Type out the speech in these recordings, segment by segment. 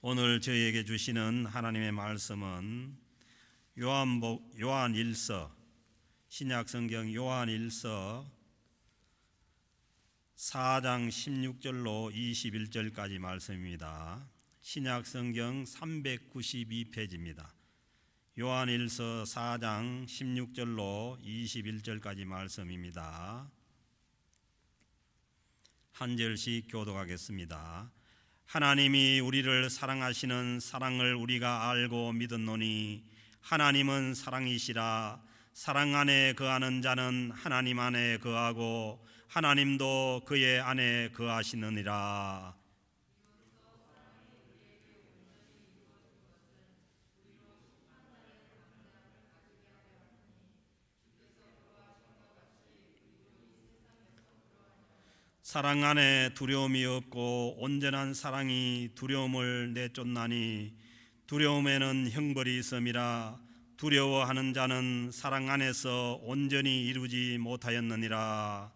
오늘 저희에게 주시는 하나님의 말씀은 요한일서, 신약성경 요한일서 4장 16절로 21절까지 말씀입니다. 신약성경 392페이지입니다. 요한일서 4장 16절로 21절까지 말씀입니다. 한 절씩 교독하겠습니다. 하나님이 우리를 사랑하시는 사랑을 우리가 알고 믿었노니 하나님은 사랑이시라. 사랑 안에 거하는 자는 하나님 안에 거하고 하나님도 그의 안에 거하시느니라. 사랑 안에 두려움이 없고 온전한 사랑이 두려움을 내쫓나니 두려움에는 형벌이 있음이라. 두려워하는 자는 사랑 안에서 온전히 이루지 못하였느니라.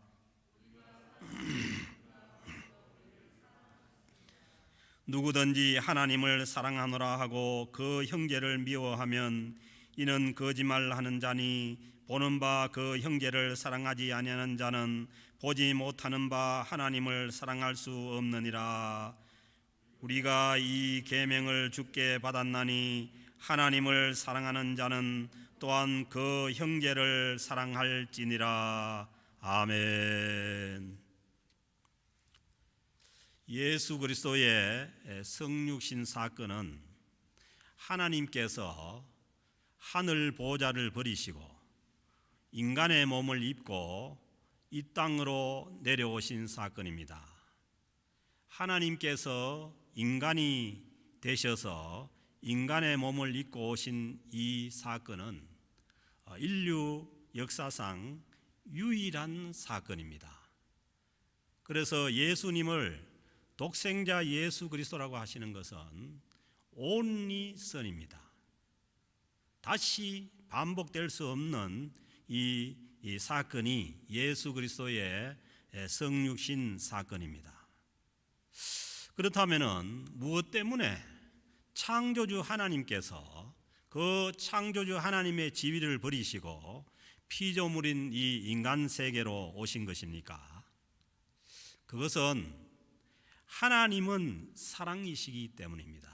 누구든지 하나님을 사랑하노라 하고 그 형제를 미워하면 이는 거짓말하는 자니 보는 바 그 형제를 사랑하지 아니하는 자는 보지 못하는 바 하나님을 사랑할 수 없느니라. 우리가 이 계명을 주께 받았나니 하나님을 사랑하는 자는 또한 그 형제를 사랑할지니라. 아멘. 예수 그리스도의 성육신 사건은 하나님께서 하늘 보좌를 버리시고 인간의 몸을 입고 이 땅으로 내려오신 사건입니다. 하나님께서 인간이 되셔서 인간의 몸을 입고 오신 이 사건은 인류 역사상 유일한 사건입니다. 그래서 예수님을 독생자 예수 그리스도라고 하시는 것은 only Son입니다. 다시 반복될 수 없는 이 사건이 예수 그리스도의 성육신 사건입니다. 그렇다면 무엇 때문에 창조주 하나님께서 그 창조주 하나님의 지위를 버리시고 피조물인 이 인간 세계로 오신 것입니까? 그것은 하나님은 사랑이시기 때문입니다.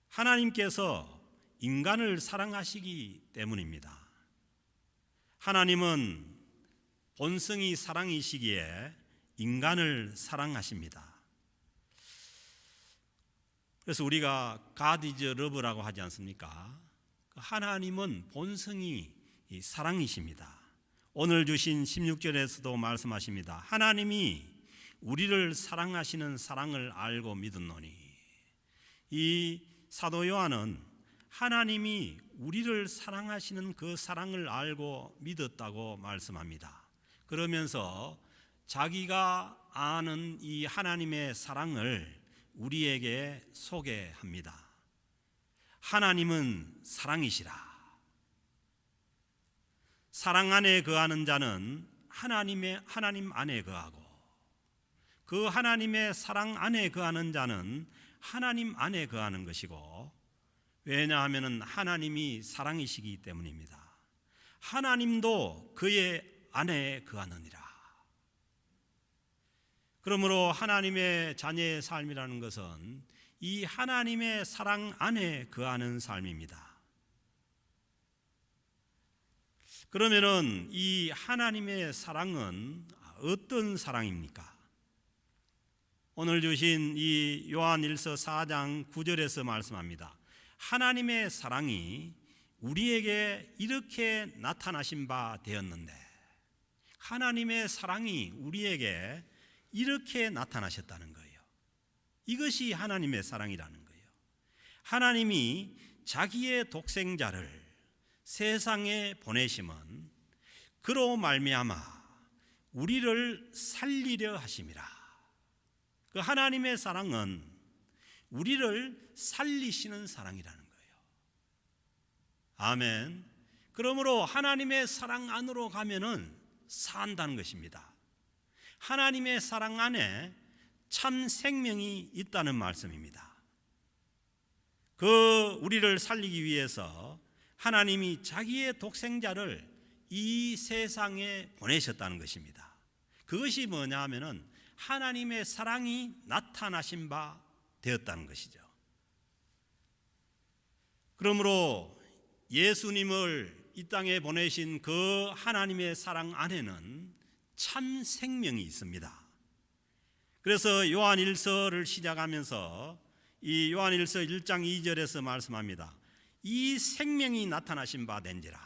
하나님께서 인간을 사랑하시기 때문입니다. 하나님은 본성이 사랑이시기에 인간을 사랑하십니다. 그래서 우리가 God is love라고 하지 않습니까? 하나님은 본성이 사랑이십니다. 오늘 주신 16절에서도 말씀하십니다. 하나님이 우리를 사랑하시는 사랑을 알고 믿었노니. 이 사도 요한은 하나님이 우리를 사랑하시는 그 사랑을 알고 믿었다고 말씀합니다. 그러면서 자기가 아는 이 하나님의 사랑을 우리에게 소개합니다. 하나님은 사랑이시라. 사랑 안에 거하는 자는 하나님 안에 거하고 그 하나님의 사랑 안에 거하는 자는 하나님 안에 거하는 것이고, 왜냐하면 하나님이 사랑이시기 때문입니다. 하나님도 그의 안에 거하느니라. 그러므로 하나님의 자녀의 삶이라는 것은 이 하나님의 사랑 안에 거하는 삶입니다. 그러면은 이 하나님의 사랑은 어떤 사랑입니까? 오늘 주신 이 요한일서 4장 9절에서 말씀합니다. 하나님의 사랑이 우리에게 이렇게 나타나신 바 되었는데, 하나님의 사랑이 우리에게 이렇게 나타나셨다는 거예요. 이것이 하나님의 사랑이라는 거예요. 하나님이 자기의 독생자를 세상에 보내심은 그로 말미암아 우리를 살리려 하심이라. 그 하나님의 사랑은 우리를 살리시는 사랑이라는 거예요. 아멘. 그러므로 하나님의 사랑 안으로 가면은 산다는 것입니다. 하나님의 사랑 안에 참 생명이 있다는 말씀입니다. 우리를 살리기 위해서 하나님이 자기의 독생자를 이 세상에 보내셨다는 것입니다. 그것이 뭐냐 하면은 하나님의 사랑이 나타나신 바 되었다는 것이죠. 그러므로 예수님을 이 땅에 보내신 그 하나님의 사랑 안에는 참 생명이 있습니다. 그래서 요한일서를 시작하면서 이 요한일서 1장 2절에서 말씀합니다. 이 생명이 나타나신 바 된지라.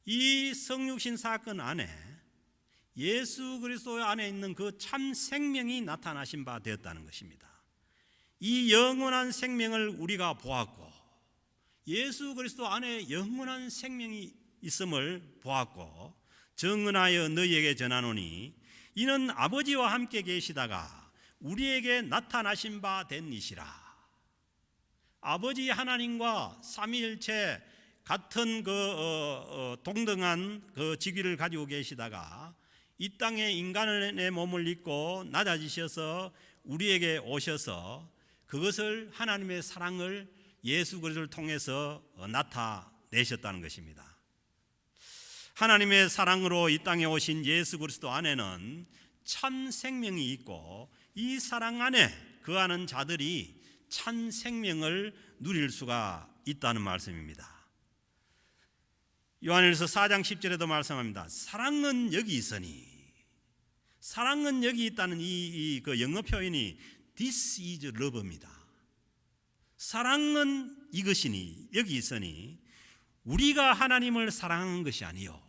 이 성육신 사건 안에 예수 그리스도 안에 있는 그 참 생명이 나타나신 바 되었다는 것입니다. 이 영원한 생명을 우리가 보았고 예수 그리스도 안에 영원한 생명이 있음을 보았고 정언하여 너희에게 전하노니 이는 아버지와 함께 계시다가 우리에게 나타나신 바 된 이시라. 아버지 하나님과 삼위일체 같은 동등한 직위를 가지고 계시다가 이 땅에 인간의 몸을 입고 낮아지셔서 우리에게 오셔서 그것을 하나님의 사랑을 예수 그리스도를 통해서 나타내셨다는 것입니다. 하나님의 사랑으로 이 땅에 오신 예수 그리스도 안에는 참 생명이 있고 이 사랑 안에 거하는 자들이 참 생명을 누릴 수가 있다는 말씀입니다. 요한일서 4장 10절에도 말씀합니다. 사랑은 여기 있으니, 사랑은 여기 있다는 그 영어 표현이 This is love입니다. 사랑은 이것이니, 여기 있으니 우리가 하나님을 사랑한 것이 아니요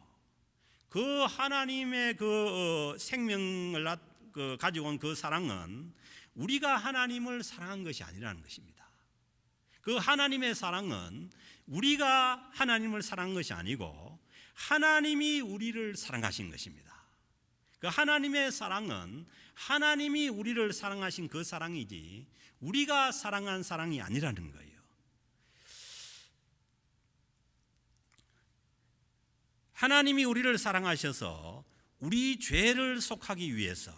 그 하나님의 그 생명을 가지고 온 그 사랑은 우리가 하나님을 사랑한 것이 아니라는 것입니다. 그 하나님의 사랑은 우리가 하나님을 사랑한 것이 아니고 하나님이 우리를 사랑하신 것입니다. 그 하나님의 사랑은 하나님이 우리를 사랑하신 그 사랑이지 우리가 사랑한 사랑이 아니라는 거예요. 하나님이 우리를 사랑하셔서 우리 죄를 속하기 위해서,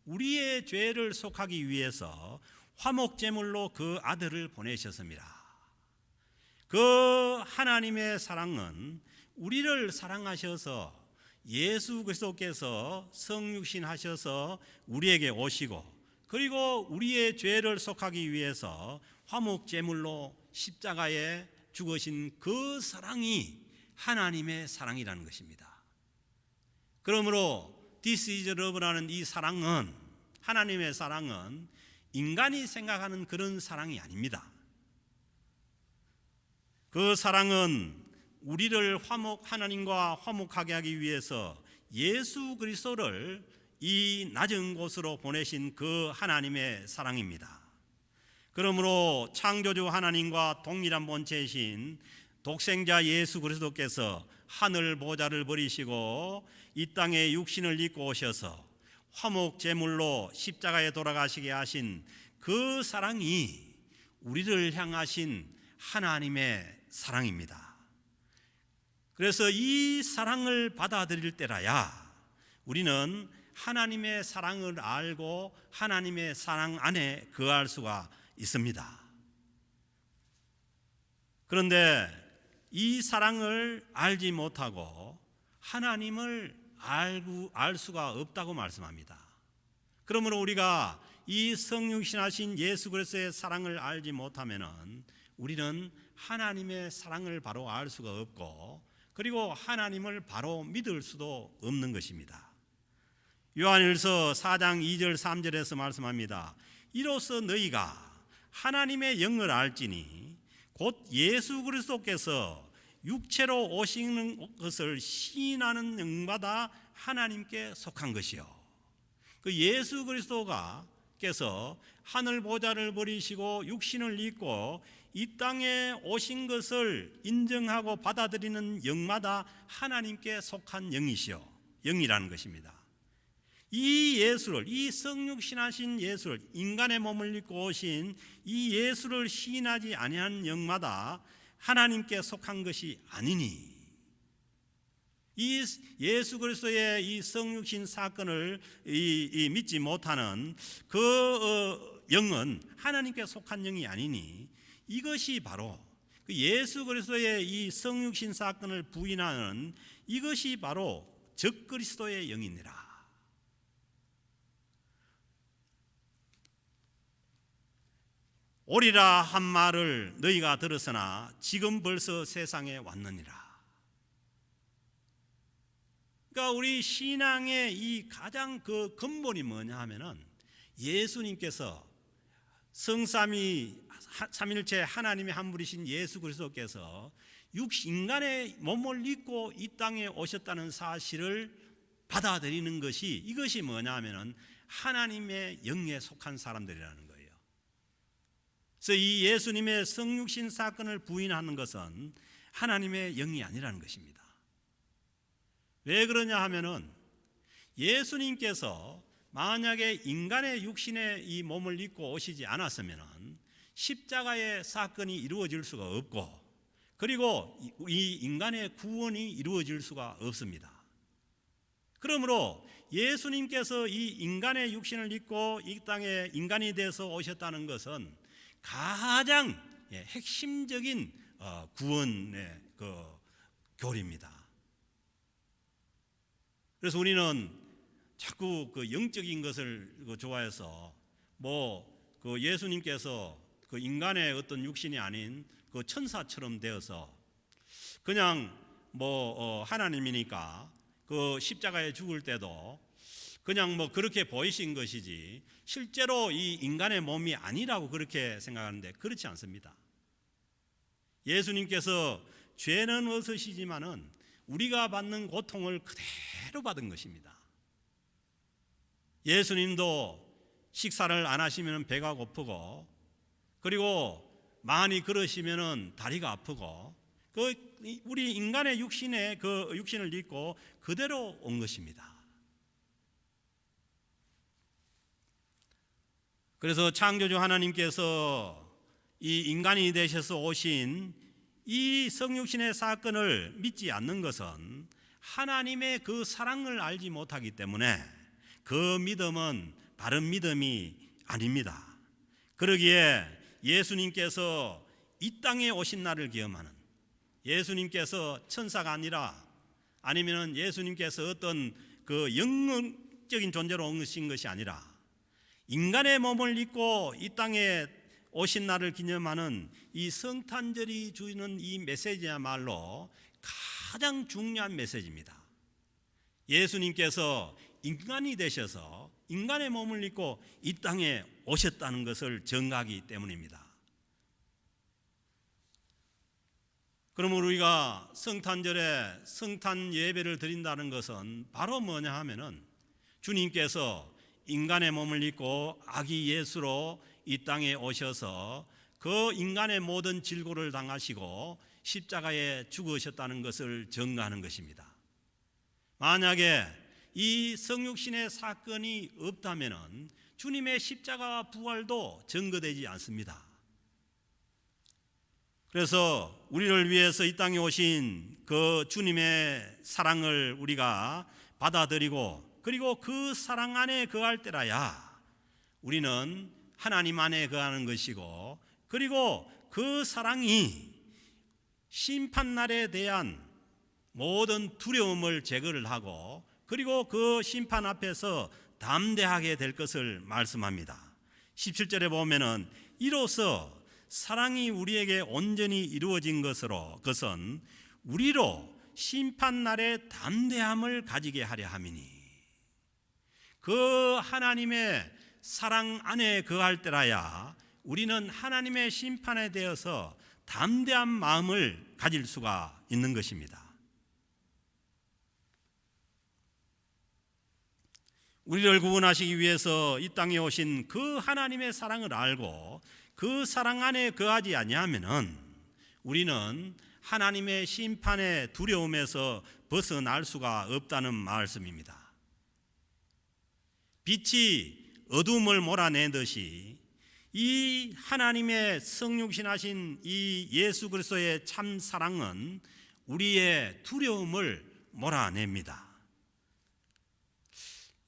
우리의 죄를 속하기 위해서 화목제물로 그 아들을 보내셨습니다. 그 하나님의 사랑은 우리를 사랑하셔서 예수 그리스도께서 성육신 하셔서 우리에게 오시고 그리고 우리의 죄를 속하기 위해서 화목제물로 십자가에 죽으신 그 사랑이 하나님의 사랑이라는 것입니다. 그러므로 This is love라는 이 사랑은, 하나님의 사랑은 인간이 생각하는 그런 사랑이 아닙니다. 그 사랑은 우리를 하나님과 화목하게 하기 위해서 예수 그리스도를 이 낮은 곳으로 보내신 그 하나님의 사랑입니다. 그러므로 창조주 하나님과 동일한 본체이신 독생자 예수 그리스도께서 하늘 보좌를 버리시고 이 땅에 육신을 입고 오셔서 화목 제물로 십자가에 돌아가시게 하신 그 사랑이 우리를 향하신 하나님의 사랑입니다. 그래서 이 사랑을 받아들일 때라야 우리는 하나님의 사랑을 알고 하나님의 사랑 안에 거할 수가 있습니다. 그런데 이 사랑을 알지 못하고 하나님을 알 수가 없다고 말씀합니다. 그러므로 우리가 이 성육신하신 예수 그리스도의 사랑을 알지 못하면은 우리는 하나님의 사랑을 바로 알 수가 없고 그리고 하나님을 바로 믿을 수도 없는 것입니다. 요한일서 4장 2절 3절에서 말씀합니다. 이로써 너희가 하나님의 영을 알지니 곧 예수 그리스도께서 육체로 오시는 것을 시인하는 영마다 하나님께 속한 것이요. 그 예수 그리스도께서 하늘 보좌를 버리시고 육신을 입고 이 땅에 오신 것을 인정하고 받아들이는 영마다 하나님께 속한 영이시요, 영이라는 것입니다. 이 예수를, 이 성육신하신 예수를, 인간의 몸을 입고 오신 이 예수를 시인하지 아니한 영마다 하나님께 속한 것이 아니니, 이 예수 그리스도의 이 성육신 사건을 믿지 못하는 그 영은 하나님께 속한 영이 아니니 이것이 바로 그 예수 그리스도의 이 성육신 사건을 부인하는 이것이 바로 적그리스도의 영이니라. 오리라 한 말을 너희가 들었으나 지금 벌써 세상에 왔느니라. 그러니까 우리 신앙의 이 가장 그 근본이 뭐냐 하면은 예수님께서 삼일체 하나님의 한 분이신 예수 그리스도께서 인간의 몸을 입고 이 땅에 오셨다는 사실을 받아들이는 것이 이것이 뭐냐 하면은 하나님의 영에 속한 사람들이라는 거예요. 그래서 이 예수님의 성육신 사건을 부인하는 것은 하나님의 영이 아니라는 것입니다. 왜 그러냐 하면은 예수님께서 만약에 인간의 육신의 이 몸을 입고 오시지 않았으면은 십자가의 사건이 이루어질 수가 없고, 그리고 이 인간의 구원이 이루어질 수가 없습니다. 그러므로 예수님께서 이 인간의 육신을 입고 이 땅에 인간이 돼서 오셨다는 것은 가장 핵심적인 구원의 그 교리입니다. 그래서 우리는 자꾸 그 영적인 것을 좋아해서 그 예수님께서 그 인간의 어떤 육신이 아닌 그 천사처럼 되어서 그냥 하나님이니까 그 십자가에 죽을 때도 그냥 그렇게 보이신 것이지 실제로 이 인간의 몸이 아니라고 그렇게 생각하는데 그렇지 않습니다. 예수님께서 죄는 없으시지만은 우리가 받는 고통을 그대로 받은 것입니다. 예수님도 식사를 안 하시면 배가 고프고, 그리고 많이 걸으시면 다리가 아프고, 우리 인간의 육신을 입고 그대로 온 것입니다. 그래서 창조주 하나님께서 이 인간이 되셔서 오신 이 성육신의 사건을 믿지 않는 것은 하나님의 그 사랑을 알지 못하기 때문에 그 믿음은 바른 믿음이 아닙니다. 그러기에 예수님께서 이 땅에 오신 날을 기념하는, 예수님께서 천사가 아니면 예수님께서 어떤 그 영적인 존재로 오신 것이 아니라 인간의 몸을 입고 이 땅에 오신 날을 기념하는 이 성탄절이 주는 이 메시지야말로 가장 중요한 메시지입니다. 예수님께서 인간이 되셔서 인간의 몸을 입고 이 땅에 오셨다는 것을 증거하기 때문입니다. 그러므로 우리가 성탄절에 성탄 예배를 드린다는 것은 바로 뭐냐 하면은 주님께서 인간의 몸을 입고 아기 예수로 이 땅에 오셔서 그 인간의 모든 질고를 당하시고 십자가에 죽으셨다는 것을 증거하는 것입니다. 만약에 이 성육신의 사건이 없다면 주님의 십자가와 부활도 증거되지 않습니다. 그래서 우리를 위해서 이 땅에 오신 그 주님의 사랑을 우리가 받아들이고, 그리고 그 사랑 안에 거할 때라야 우리는 하나님 안에 거하는 것이고, 그리고 그 사랑이 심판날에 대한 모든 두려움을 제거를 하고, 그리고 그 심판 앞에서 담대하게 될 것을 말씀합니다. 17절에 보면은 이로써 사랑이 우리에게 온전히 이루어진 것은 우리로 심판날에 담대함을 가지게 하려 함이니, 그 하나님의 사랑 안에 거할 때라야 우리는 하나님의 심판에 대해서 담대한 마음을 가질 수가 있는 것입니다. 우리를 구원하시기 위해서 이 땅에 오신 그 하나님의 사랑을 알고 그 사랑 안에 거하지 아니하면은 우리는 하나님의 심판의 두려움에서 벗어날 수가 없다는 말씀입니다. 빛이 어둠을 몰아내듯이 이 하나님의 성육신하신 이 예수 그리스도의 참 사랑은 우리의 두려움을 몰아냅니다.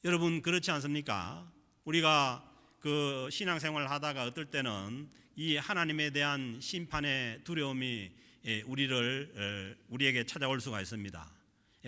여러분 그렇지 않습니까? 우리가 그 신앙생활을 하다가 어떨 때는 이 하나님에 대한 심판의 두려움이 우리에게 찾아올 수가 있습니다.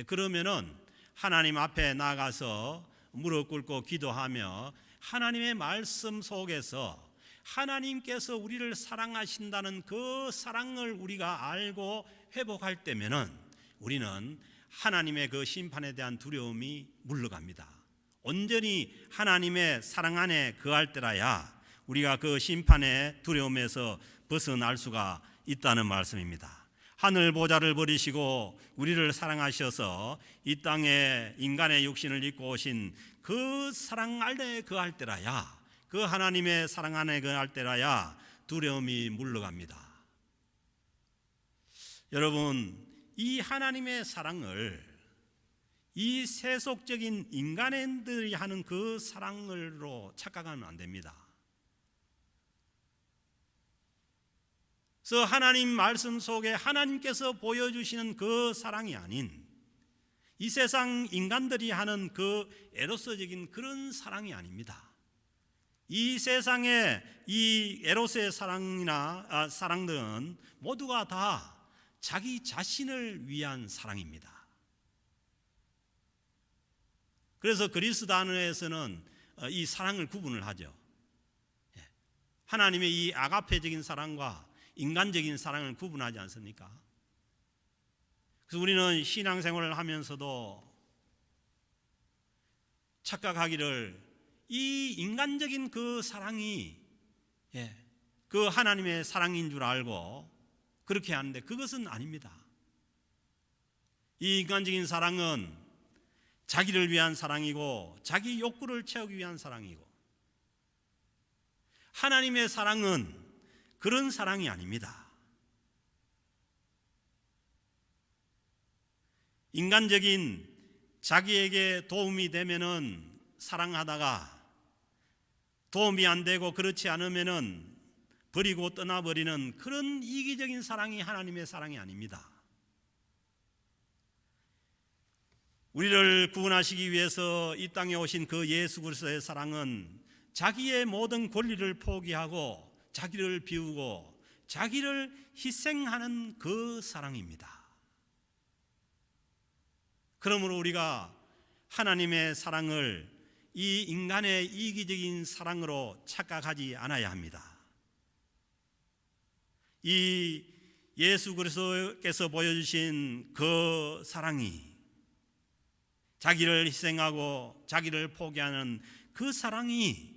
그러면은 하나님 앞에 나가서 무릎 꿇고 기도하며 하나님의 말씀 속에서 하나님께서 우리를 사랑하신다는 그 사랑을 우리가 알고 회복할 때면은 우리는 하나님의 그 심판에 대한 두려움이 물러갑니다. 온전히 하나님의 사랑 안에 거할 때라야 우리가 그 심판의 두려움에서 벗어날 수가 있다는 말씀입니다. 하늘 보좌를 버리시고 우리를 사랑하셔서 이 땅에 인간의 육신을 입고 오신 그 사랑 안에 거할 때라야, 그 하나님의 사랑 안에 거할 때라야 두려움이 물러갑니다. 여러분, 이 하나님의 사랑을 이 세속적인 인간들이 하는 그 사랑으로 착각하면 안 됩니다. 그래서 하나님 말씀 속에 하나님께서 보여주시는 그 사랑이 아닌 이 세상 인간들이 하는 그 에로스적인 그런 사랑이 아닙니다. 이 세상의 이 에로스의 사랑들은 모두가 다 자기 자신을 위한 사랑입니다. 그래서 그리스 단어에서는 이 사랑을 구분을 하죠. 하나님의 이 아가페적인 사랑과 인간적인 사랑을 구분하지 않습니까? 그래서 우리는 신앙생활을 하면서도 착각하기를 이 인간적인 그 사랑이 그 하나님의 사랑인 줄 알고 그렇게 하는데 그것은 아닙니다. 이 인간적인 사랑은 자기를 위한 사랑이고 자기 욕구를 채우기 위한 사랑이고, 하나님의 사랑은 그런 사랑이 아닙니다. 인간적인 자기에게 도움이 되면은 사랑하다가 도움이 안 되고 그렇지 않으면은 버리고 떠나버리는 그런 이기적인 사랑이 하나님의 사랑이 아닙니다. 우리를 구원하시기 위해서 이 땅에 오신 그 예수 그리스도의 사랑은 자기의 모든 권리를 포기하고 자기를 비우고 자기를 희생하는 그 사랑입니다. 그러므로 우리가 하나님의 사랑을 이 인간의 이기적인 사랑으로 착각하지 않아야 합니다. 이 예수 그리스도께서 보여주신 그 사랑이 자기를 희생하고 자기를 포기하는 그 사랑이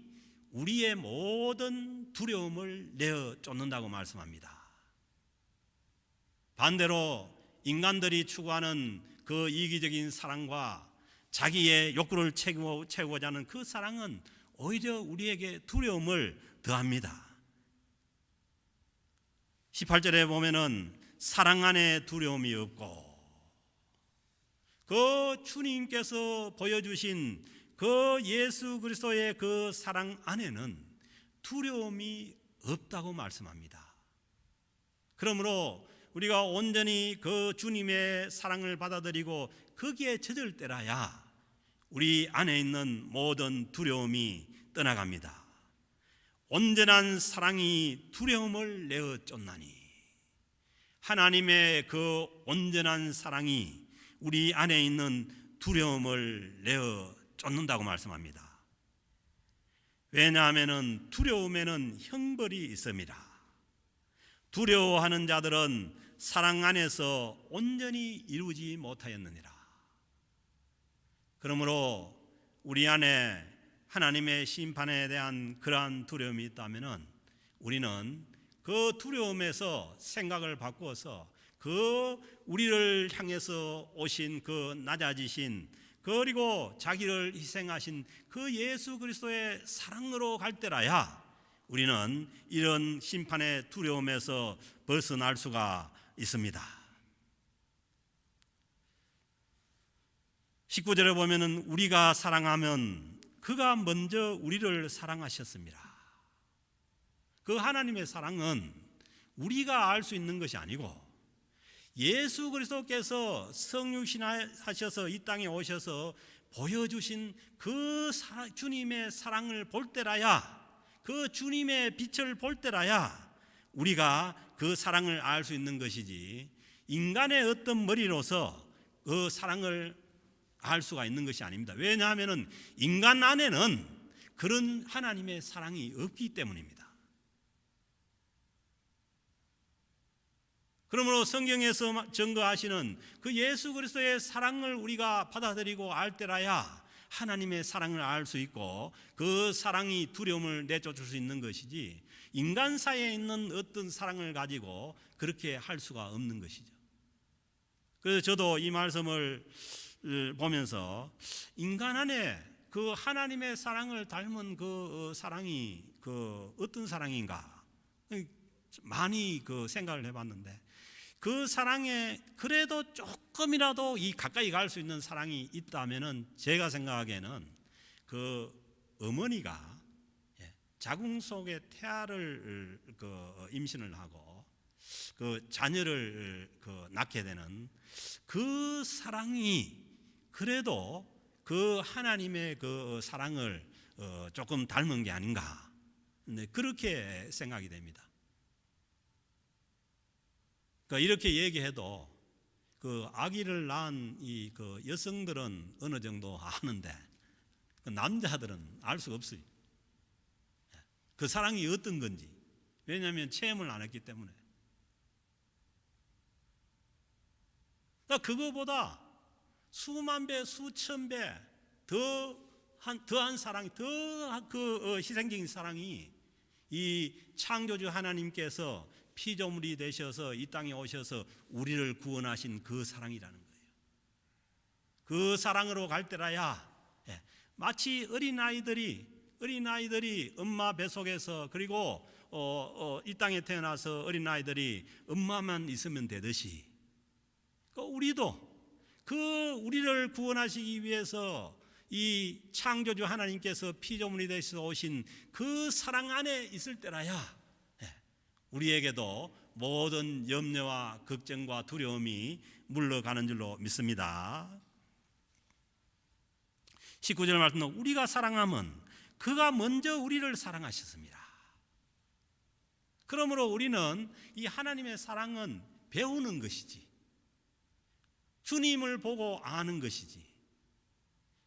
우리의 모든 두려움을 내어 쫓는다고 말씀합니다. 반대로 인간들이 추구하는 그 이기적인 사랑과 자기의 욕구를 채우고자 하는 그 사랑은 오히려 우리에게 두려움을 더합니다. 18절에 보면은 사랑 안에 두려움이 없고, 그 주님께서 보여주신 그 예수 그리스도의 그 사랑 안에는 두려움이 없다고 말씀합니다. 그러므로 우리가 온전히 그 주님의 사랑을 받아들이고 거기에 젖을 때라야 우리 안에 있는 모든 두려움이 떠나갑니다. 온전한 사랑이 두려움을 내어 쫓나니, 하나님의 그 온전한 사랑이 우리 안에 있는 두려움을 내어 쫓는다고 말씀합니다. 왜냐하면 두려움에는 형벌이 있습니다. 두려워하는 자들은 사랑 안에서 온전히 이루지 못하였느니라. 그러므로 우리 안에 하나님의 심판에 대한 그러한 두려움이 있다면 우리는 그 두려움에서 생각을 바꾸어서 그 우리를 향해서 오신 그 낮아지신 그리고 자기를 희생하신 그 예수 그리스도의 사랑으로 갈 때라야 우리는 이런 심판의 두려움에서 벗어날 수가 있습니다. 19절에 보면은 우리가 사랑하면 그가 먼저 우리를 사랑하셨습니다. 그 하나님의 사랑은 우리가 알 수 있는 것이 아니고 예수 그리스도께서 성육신하셔서 이 땅에 오셔서 보여주신 그 주님의 사랑을 볼 때라야 그 주님의 빛을 볼 때라야 우리가 그 사랑을 알 수 있는 것이지, 인간의 어떤 머리로서 그 사랑을 알 수가 있는 것이 아닙니다. 왜냐하면 인간 안에는 그런 하나님의 사랑이 없기 때문입니다. 그러므로 성경에서 증거하시는 그 예수 그리스도의 사랑을 우리가 받아들이고 알 때라야 하나님의 사랑을 알 수 있고 그 사랑이 두려움을 내쫓을 수 있는 것이지, 인간 사이에 있는 어떤 사랑을 가지고 그렇게 할 수가 없는 것이죠. 그래서 저도 이 말씀을 보면서 인간 안에 그 하나님의 사랑을 닮은 그 사랑이 그 어떤 사랑인가 많이 그 생각을 해봤는데, 그 사랑에 그래도 조금이라도 이 가까이 갈 수 있는 사랑이 있다면은 제가 생각하기에는 그 어머니가 자궁 속에 태아를 그 임신을 하고 그 자녀를 그 낳게 되는 그 사랑이 그래도 그 하나님의 그 사랑을 조금 닮은 게 아닌가, 그렇게 생각이 됩니다. 그러니까 이렇게 얘기해도 그 아기를 낳은 이 그 여성들은 어느 정도 아는데 그 남자들은 알 수가 없어요. 그 사랑이 어떤 건지. 왜냐하면 체험을 안 했기 때문에. 그러니까 그거보다 수만 배, 수천 배 더한 사랑이, 더 그 희생적인 사랑이 이 창조주 하나님께서 피조물이 되셔서 이 땅에 오셔서 우리를 구원하신 그 사랑이라는 거예요. 그 사랑으로 갈 때라야 마치 어린아이들이 엄마 뱃속에서, 그리고 이 땅에 태어나서 어린아이들이 엄마만 있으면 되듯이, 우리도 우리를 구원하시기 위해서 이 창조주 하나님께서 피조물이 되셔서 오신 그 사랑 안에 있을 때라야 우리에게도 모든 염려와 걱정과 두려움이 물러가는 줄로 믿습니다. 19절 말씀은 우리가 사랑하면 그가 먼저 우리를 사랑하셨습니다. 그러므로 우리는 이 하나님의 사랑은 배우는 것이지, 주님을 보고 아는 것이지,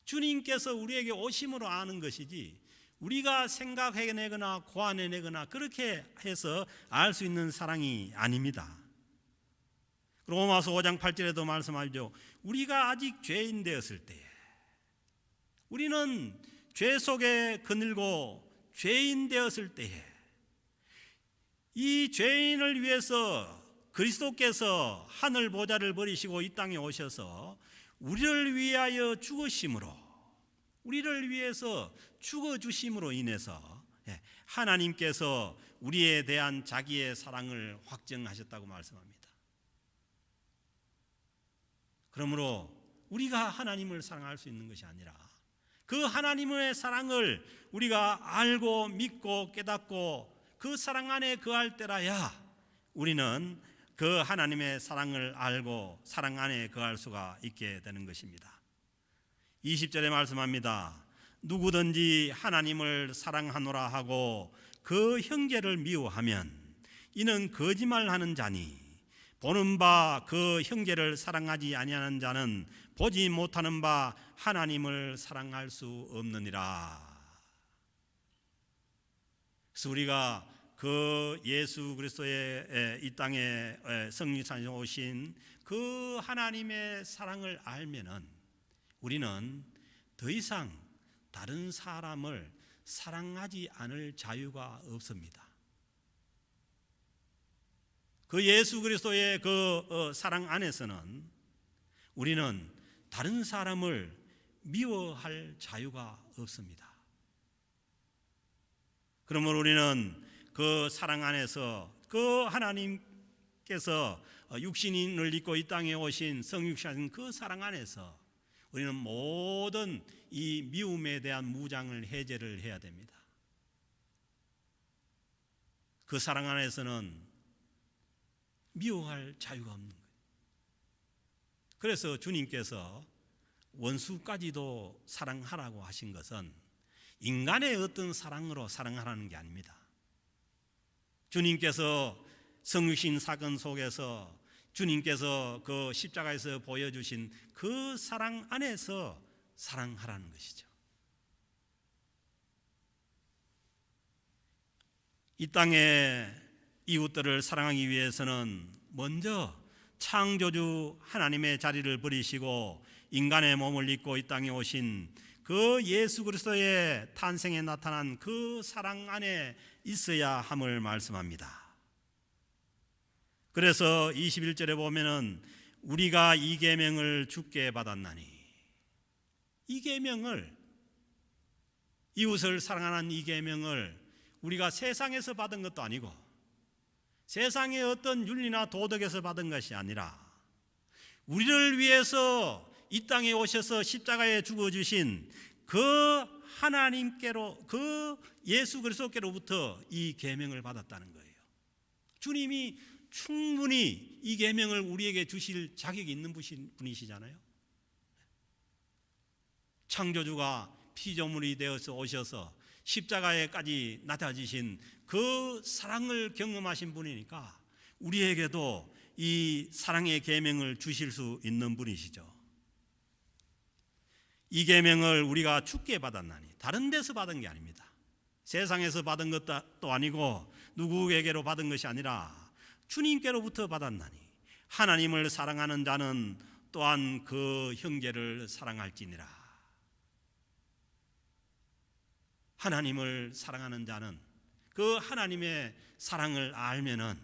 주님께서 우리에게 오심으로 아는 것이지, 우리가 생각해내거나 고안해내거나 그렇게 해서 알 수 있는 사랑이 아닙니다. 로마서 5장 8절에도 말씀하죠. 우리가 아직 죄인 되었을 때에, 우리는 죄 속에 거닐고 죄인 되었을 때에 이 죄인을 위해서 그리스도께서 하늘 보좌를 버리시고 이 땅에 오셔서 우리를 위하여 죽으심으로, 우리를 위해서 죽어주심으로 인해서 하나님께서 우리에 대한 자기의 사랑을 확증하셨다고 말씀합니다. 그러므로 우리가 하나님을 사랑할 수 있는 것이 아니라 그 하나님의 사랑을 우리가 알고 믿고 깨닫고 그 사랑 안에 거할 때라야 우리는 그 하나님의 사랑을 알고 사랑 안에 거할 수가 있게 되는 것입니다. 20절에 말씀합니다. 누구든지 하나님을 사랑하노라 하고 그 형제를 미워하면 이는 거짓말하는 자니 보는 바 그 형제를 사랑하지 아니하는 자는 보지 못하는 바 하나님을 사랑할 수 없느니라. 그래서 우리가 그 예수 그리스도의 이 땅에 성육신에 오신 그 하나님의 사랑을 알면은 우리는 더 이상 다른 사람을 사랑하지 않을 자유가 없습니다. 그 예수 그리스도의 그 사랑 안에서는 우리는 다른 사람을 미워할 자유가 없습니다. 그러므로 우리는 그 사랑 안에서 그 하나님께서 육신을 입고 이 땅에 오신 성육신하신 그 사랑 안에서 우리는 모든 이 미움에 대한 무장을 해제를 해야 됩니다. 그 사랑 안에서는 미워할 자유가 없는 거예요. 그래서 주님께서 원수까지도 사랑하라고 하신 것은 인간의 어떤 사랑으로 사랑하라는 게 아닙니다. 주님께서 성육신 사건 속에서 주님께서 그 십자가에서 보여주신 그 사랑 안에서 사랑하라는 것이죠. 이 땅의 이웃들을 사랑하기 위해서는 먼저 창조주 하나님의 자리를 버리시고 인간의 몸을 입고 이 땅에 오신 그 예수 그리스도의 탄생에 나타난 그 사랑 안에 있어야 함을 말씀합니다. 그래서 21절에 보면은 우리가 이 계명을 주께 받았나니, 이 계명을, 이웃을 사랑하는 이 계명을 우리가 세상에서 받은 것도 아니고 세상의 어떤 윤리나 도덕에서 받은 것이 아니라 우리를 위해서 이 땅에 오셔서 십자가에 죽어주신 그 하나님께로, 그 예수 그리스도께로부터 이 계명을 받았다는 거예요. 주님이 충분히 이 계명을 우리에게 주실 자격이 있는 분이시잖아요. 창조주가 피조물이 되어서 오셔서 십자가에까지 낮아지신 그 사랑을 경험하신 분이니까 우리에게도 이 사랑의 계명을 주실 수 있는 분이시죠. 이 계명을 우리가 주께 받았나니, 다른 데서 받은 게 아닙니다. 세상에서 받은 것도 아니고 누구에게로 받은 것이 아니라 주님께로부터 받았나니, 하나님을 사랑하는 자는 또한 그 형제를 사랑할지니라. 하나님을 사랑하는 자는 그 하나님의 사랑을 알면은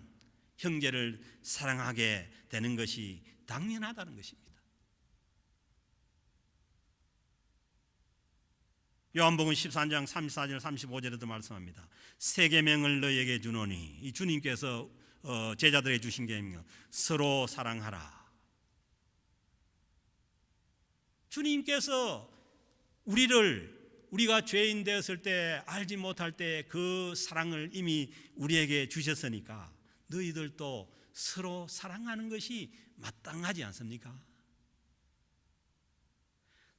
형제를 사랑하게 되는 것이 당연하다는 것입니다. 요한복음 13장 34절 35절에도 말씀합니다. 새 계명을 너희에게 주노니, 이 주님께서 제자들에게 주신 계명, 서로 사랑하라. 주님께서 우리가 죄인 되었을 때, 알지 못할 때 그 사랑을 이미 우리에게 주셨으니까 너희들도 서로 사랑하는 것이 마땅하지 않습니까?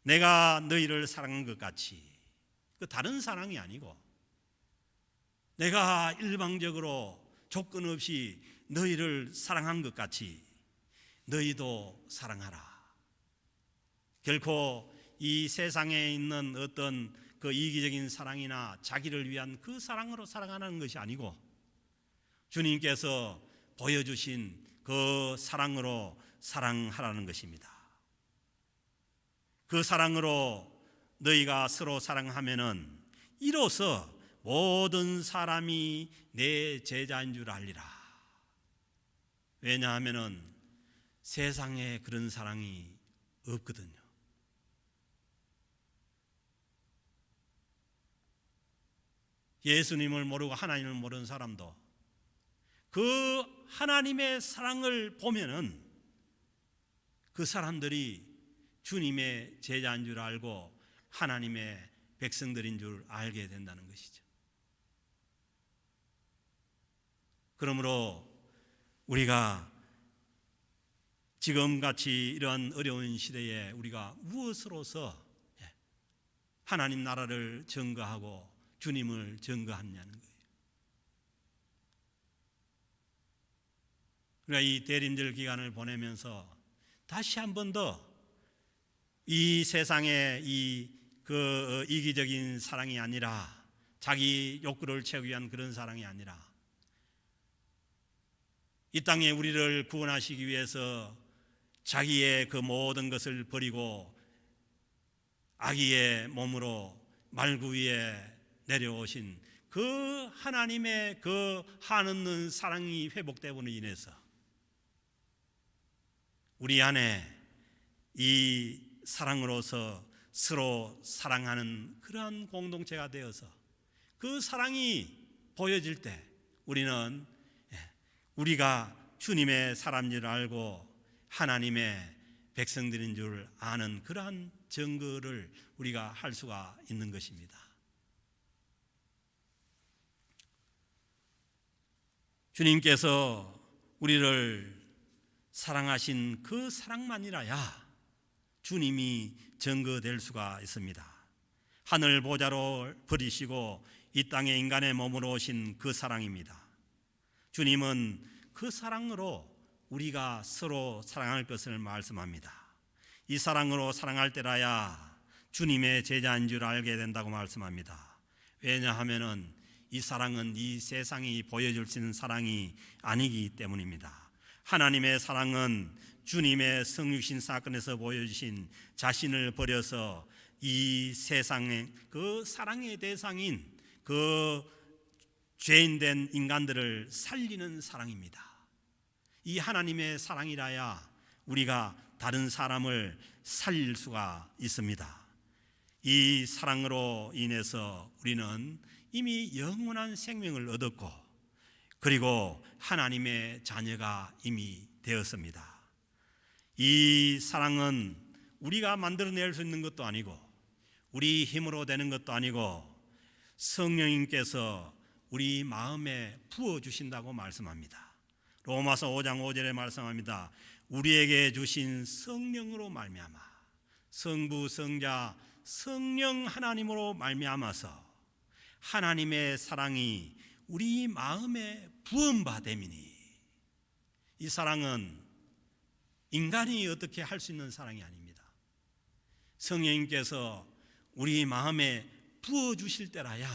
내가 너희를 사랑한 것 같이, 그 다른 사랑이 아니고 내가 일방적으로 조건 없이 너희를 사랑한 것 같이 너희도 사랑하라. 결코 이 세상에 있는 어떤 그 이기적인 사랑이나 자기를 위한 그 사랑으로 사랑하는 것이 아니고 주님께서 보여주신 그 사랑으로 사랑하라는 것입니다. 그 사랑으로 너희가 서로 사랑하면은 이로써 모든 사람이 내 제자인 줄 알리라. 왜냐하면은 세상에 그런 사랑이 없거든요. 예수님을 모르고 하나님을 모르는 사람도 그 하나님의 사랑을 보면은 그 사람들이 주님의 제자인 줄 알고 하나님의 백성들인 줄 알게 된다는 것이죠. 그러므로 우리가 지금같이 이러한 어려운 시대에 우리가 무엇으로서 하나님 나라를 증거하고 주님을 증거하냐는 거예요. 우리가 이 대림절 기간을 보내면서 다시 한 번 더 이 세상의 그 이기적인 사랑이 아니라, 자기 욕구를 채우기 위한 그런 사랑이 아니라, 이 땅에 우리를 구원하시기 위해서 자기의 그 모든 것을 버리고 아기의 몸으로 말구 위에 내려오신 그 하나님의 그 한없는 사랑이 회복됨으로 인해서 우리 안에 이 사랑으로서 서로 사랑하는 그러한 공동체가 되어서 그 사랑이 보여질 때 우리는 우리가 주님의 사람인 줄 알고 하나님의 백성들인 줄 아는 그러한 증거를 우리가 할 수가 있는 것입니다. 주님께서 우리를 사랑하신 그 사랑만이라야 주님이 증거될 수가 있습니다. 하늘 보좌로 버리시고 이 땅에 인간의 몸으로 오신 그 사랑입니다. 주님은 그 사랑으로 우리가 서로 사랑할 것을 말씀합니다. 이 사랑으로 사랑할 때라야 주님의 제자인 줄 알게 된다고 말씀합니다. 왜냐하면은 이 사랑은 이 세상이 보여줄 수 있는 사랑이 아니기 때문입니다. 하나님의 사랑은 주님의 성육신 사건에서 보여주신 자신을 버려서 이 세상의 그 사랑의 대상인 그 죄인된 인간들을 살리는 사랑입니다. 이 하나님의 사랑이라야 우리가 다른 사람을 살릴 수가 있습니다. 이 사랑으로 인해서 우리는 이미 영원한 생명을 얻었고 그리고 하나님의 자녀가 이미 되었습니다. 이 사랑은 우리가 만들어낼 수 있는 것도 아니고 우리 힘으로 되는 것도 아니고 성령님께서 우리 마음에 부어주신다고 말씀합니다. 로마서 5장 5절에 말씀합니다. 우리에게 주신 성령으로 말미암아 성부 성자 성령 하나님으로 말미암아서 하나님의 사랑이 우리 마음에 부음받음이니 이 사랑은 인간이 어떻게 할 수 있는 사랑이 아닙니다. 성령님께서 우리 마음에 부어주실 때라야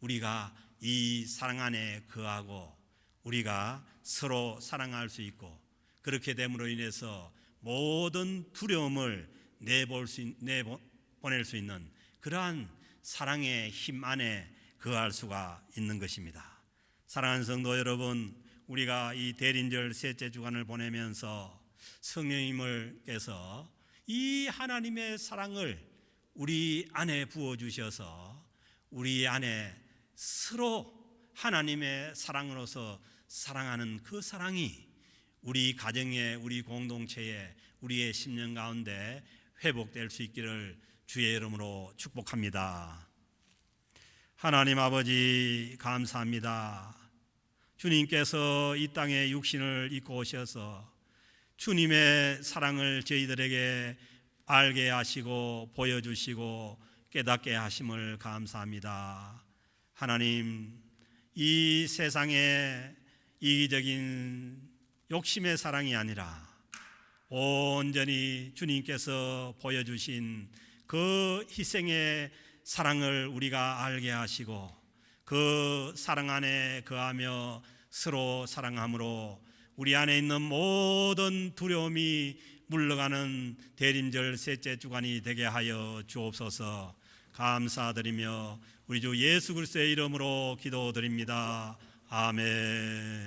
우리가 이 사랑 안에 거하고 우리가 서로 사랑할 수 있고 그렇게 됨으로 인해서 모든 두려움을 내보낼 수 있는 그러한 사랑의 힘 안에 거할 수가 있는 것입니다. 사랑하는 성도 여러분, 우리가 이 대린절 셋째 주간을 보내면서 성령님께서 이 하나님의 사랑을 우리 안에 부어주셔서 우리 안에 서로 하나님의 사랑으로서 사랑하는 그 사랑이 우리 가정에 우리 공동체에 우리의 심령 가운데 회복될 수 있기를 주의 이름으로 축복합니다. 하나님 아버지 감사합니다. 주님께서 이 땅에 육신을 입고 오셔서 주님의 사랑을 저희들에게 알게 하시고 보여주시고 깨닫게 하심을 감사합니다. 하나님, 이 세상에 이기적인 욕심의 사랑이 아니라 온전히 주님께서 보여주신 그 희생의 사랑을 우리가 알게 하시고 그 사랑 안에 거하며 서로 사랑함으로 우리 안에 있는 모든 두려움이 물러가는 대림절 셋째 주간이 되게 하여 주옵소서. 감사드리며 우리 주 예수 그리스도의 이름으로 기도드립니다. 아멘.